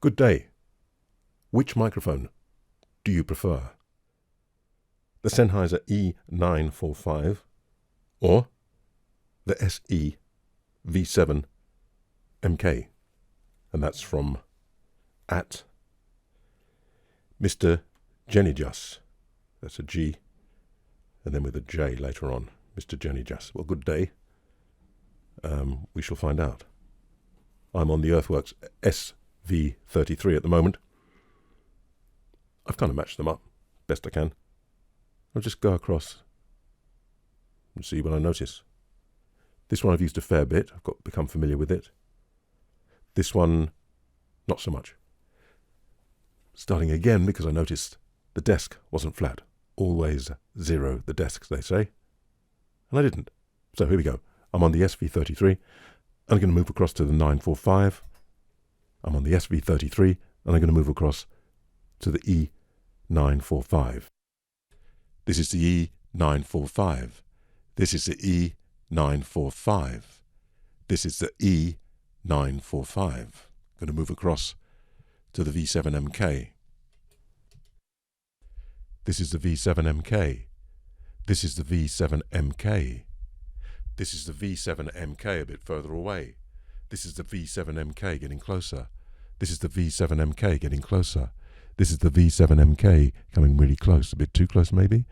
Good day. Which microphone do you prefer? The Sennheiser e945 or the SE V7 MK? And that's from at Mr. Jennyjus. That's a G and then with a J later on. Mr. Jennyjus. Well, good day. We shall find out. I'm on the Earthworks SV33 at the moment. I've kind of matched them up best I can. I'll just go across and see what I notice. This one I've used a fair bit. I've become familiar with it. This one, not so much. Starting again because I noticed the desk wasn't flat. Always zero the desks, they say. And I didn't. So here we go. I'm on the SV33. I'm going to move across to the 945. I'm on the SV33 and I'm going to move across to the E945. This is the E945. This is the E945. This is the E945. I'm going to move across to the V7MK. This is the V7MK. This is the V7MK. This is the V7MK a bit further away. This is the V7MK getting closer. This is the V7MK getting closer. This is the V7MK coming really close, a bit too close maybe.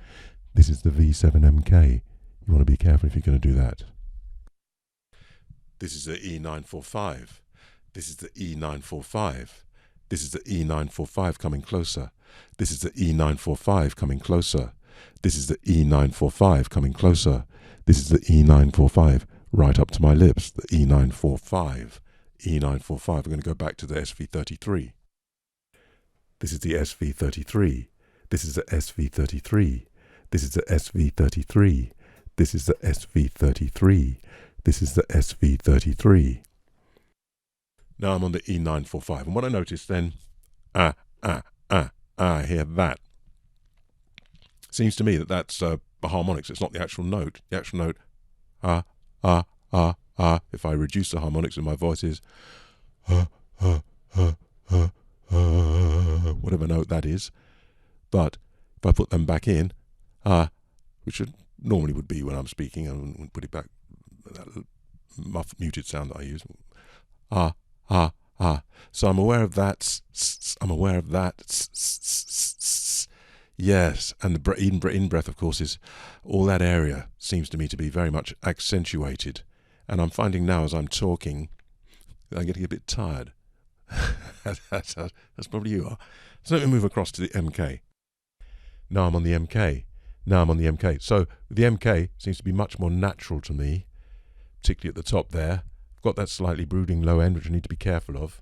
This is the V7MK. You want to be careful if you're going to do that. This is the E945. This is the E945. This is the E945 coming closer. This is the E945 coming closer. This is the E945 coming closer. This is the E945 right up to my lips. The E945. E945. We're going to go back to the SV33. This is the SV33. This is the SV33. This is the SV33. This is the SV33. This is the SV33. Now I'm on the E945. And what I noticed then, I hear that. Seems to me that that's a harmonics. It's not the actual note. The actual note, if I reduce the harmonics in my voice is, whatever note that is. But if I put them back in, which normally would be when I'm speaking, and put it back, that muted sound that I use, So I'm aware of that. I'm aware of that. Yes, and the in-breath, of course, is all that area seems to me to be very much accentuated. And I'm finding now as I'm talking, I'm getting a bit tired. That's probably you are. So let me move across to the MK. Now I'm on the MK. Now I'm on the MK. So the MK seems to be much more natural to me, particularly at the top there. I've got that slightly brooding low end, which I need to be careful of.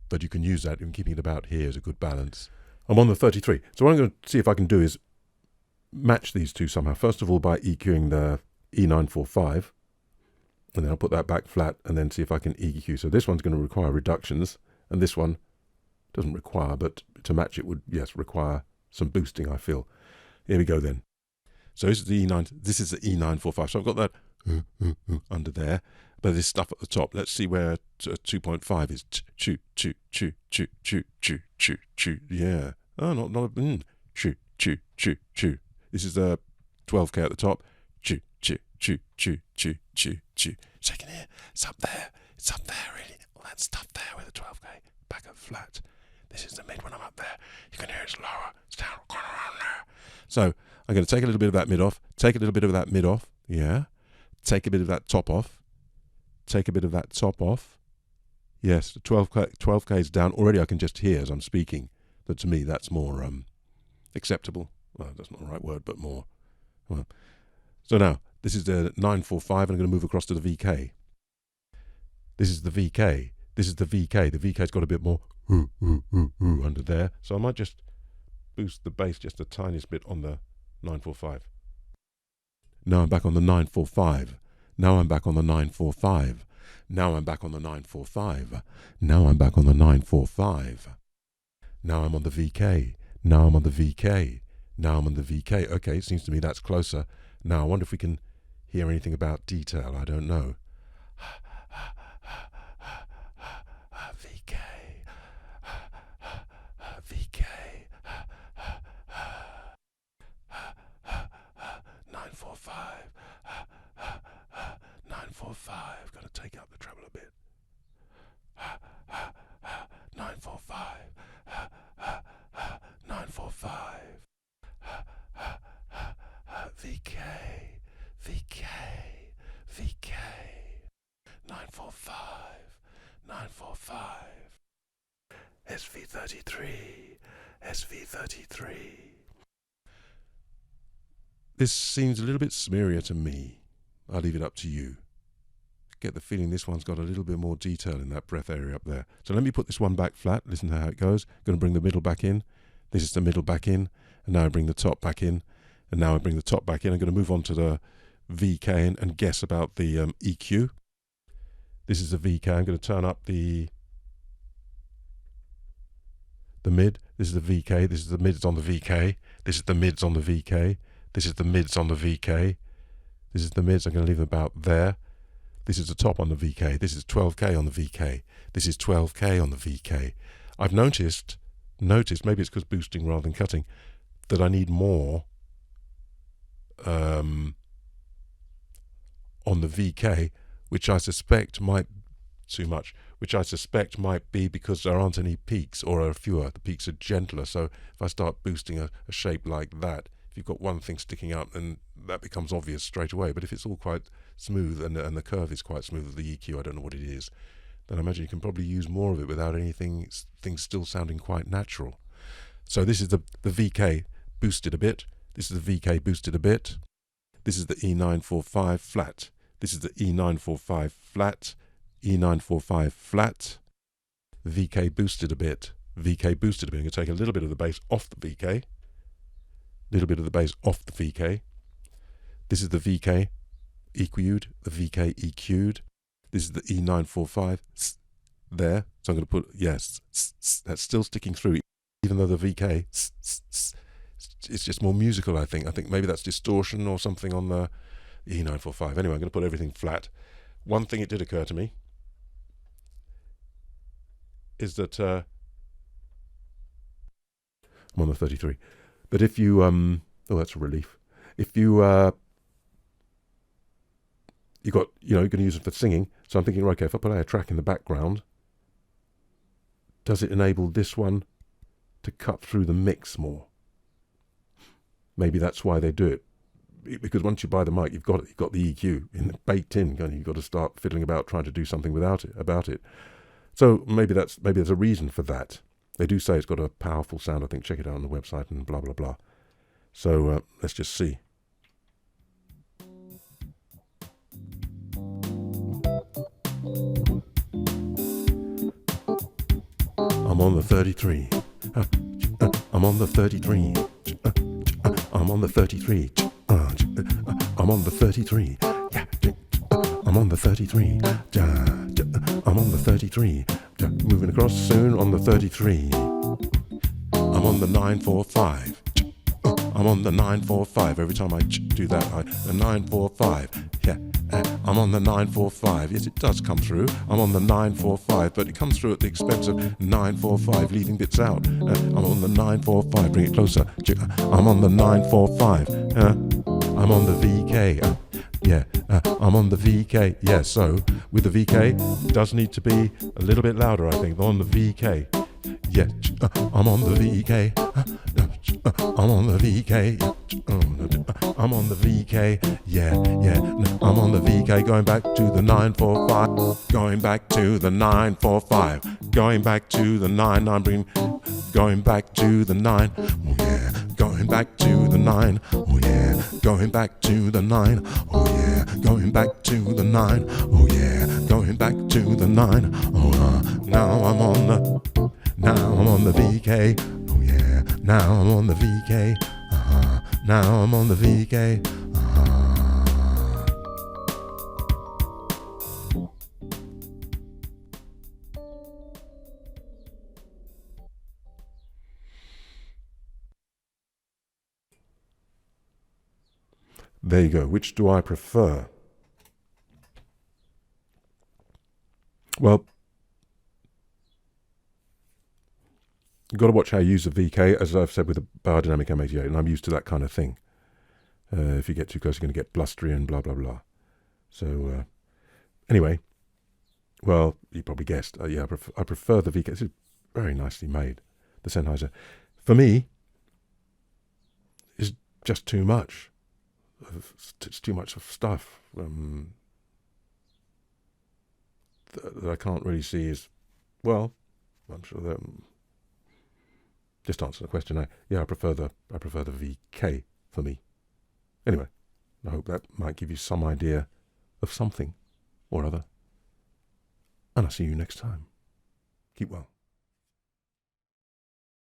But you can use that in keeping it about here as a good balance. I'm on the 33. So what I'm going to see if I can do is match these two somehow. First of all, by EQing the E945. And then I'll put that back flat and then see if I can EQ. So this one's going to require reductions. And this one doesn't require, but to match it would, yes, require some boosting, I feel. Here we go then. So this is the E945. So I've got that under there. But this stuff at the top, let's see where 2.5 is. Yeah. Oh, not a choo. This is the 12K at the top. Choo. Second here. It's up there. It's up there, really. All that stuff there with the 12K. Back up flat. This is the mid when I'm up there. You can hear it's lower. It's down. So I'm going to take a little bit of that mid off. Take a little bit of that mid off. Yeah. Take a bit of that top off. Take a bit of that top off. Yes, the 12K is down. Already I can just hear as I'm speaking. But to me, that's more acceptable. Well, that's not the right word, but more. Well. So now, this is the 945, and I'm going to move across to the VK. This is the VK. This is the VK. The VK's got a bit more under there. So I might just boost the bass just the tiniest bit on the 945. Now I'm back on the 945. Now I'm back on the 945. Now I'm back on the 945. Now I'm back on the 945. Now I'm on the VK. Now I'm on the VK. Now I'm on the VK. Okay, it seems to me that's closer. Now I wonder if we can hear anything about detail. I don't know. VK. to take up the treble a bit. 945, 945, VK, VK, VK, 945, 945, SV33, SV33. This seems a little bit smearier to me. I'll leave it up to you. Get the feeling this one's got a little bit more detail in that breath area up there. So let me put this one back flat. Listen to how it goes. Going to bring the middle back in. This is the middle back in. And now I bring the top back in. And now I bring the top back in. I'm going to move on to the VK and guess about the EQ. This is the VK. I'm going to turn up the mid. This is the VK. This is the mids on the VK. This is the mids on the VK. This is the mids on the VK. This is the mids. I'm going to leave them about there. This is the top on the VK. This is 12K on the VK. This is 12K on the VK. I've noticed, maybe it's because boosting rather than cutting, that I need more on the VK, which I suspect might too much, which I suspect might be because there aren't any peaks or are fewer. The peaks are gentler. So if I start boosting a shape like that, if you've got one thing sticking out, then that becomes obvious straight away. But if it's all quite smooth and the curve is quite smooth with the EQ, I don't know what it is, then I imagine you can probably use more of it without things still sounding quite natural. So this is the VK boosted a bit. This is the VK boosted a bit. This is the E945 flat. This is the E945 flat. E945 flat. VK boosted a bit. VK boosted a bit. I'm going to take a little bit of the bass off the VK. Little bit of the bass off the VK. This is the VK EQ'd, the VK EQ'd. This is the E945 there. So I'm going to put, yes, that's still sticking through, even though the VK, it's just more musical, I think. I think maybe that's distortion or something on the E945. Anyway, I'm going to put everything flat. One thing it did occur to me is that I'm on the 33. But if you, oh, that's a relief. If you, you're going to use it for singing. So I'm thinking, right, okay, if I put a track in the background, does it enable this one to cut through the mix more? Maybe that's why they do it. Because once you buy the mic, you've got the EQ baked in. You've got to start fiddling about trying to do something about it. So maybe there's a reason for that. They do say it's got a powerful sound. I think check it out on the website and blah blah blah. So let's just see. I'm on the 33. I'm on the 33. I'm on the 33. I'm on the 33. I'm on the 33. I'm on the 33. Moving across soon on the 33. I'm on the 945. I'm on the 945. Every time I do that, the 945. Yeah, I'm on the 945. Yes, it does come through. I'm on the 945, but it comes through at the expense of 945, leaving bits out. I'm on the 945. Bring it closer. I'm on the 945. I'm on the VK. Yeah, I'm on the VK. Yeah, so with the VK, it does need to be a little bit louder, I think, on the VK. Yeah, I'm on the VK. I'm on the VK. I'm on the VK. Yeah, I'm on the VK. Going back to the 945. Going back to the 945. Going back to the 9. I'm bringing. Going back to the 9. Oh yeah. Going back to the 9. Oh yeah. Going back to the 9. Oh yeah. Going back to the 9. Oh yeah. Going back to the 9. Oh now I'm on the. Now I'm on the VK. Oh yeah. Now I'm on the VK. Now I'm on the VK. There you go. Which do I prefer? Well, you've got to watch how you use the VK, as I've said with the Biodynamic M88, and I'm used to that kind of thing. If you get too close, you're going to get blustery and blah, blah, blah. So, anyway, Well, you probably guessed. Yeah, I prefer the VK. This is very nicely made. The Sennheiser, for me, is just too much. It's too much of stuff that I can't really see is, well, I'm sure that just answer the question. I prefer the VK for me. Anyway, I hope that might give you some idea of something or other. And I'll see you next time. Keep well.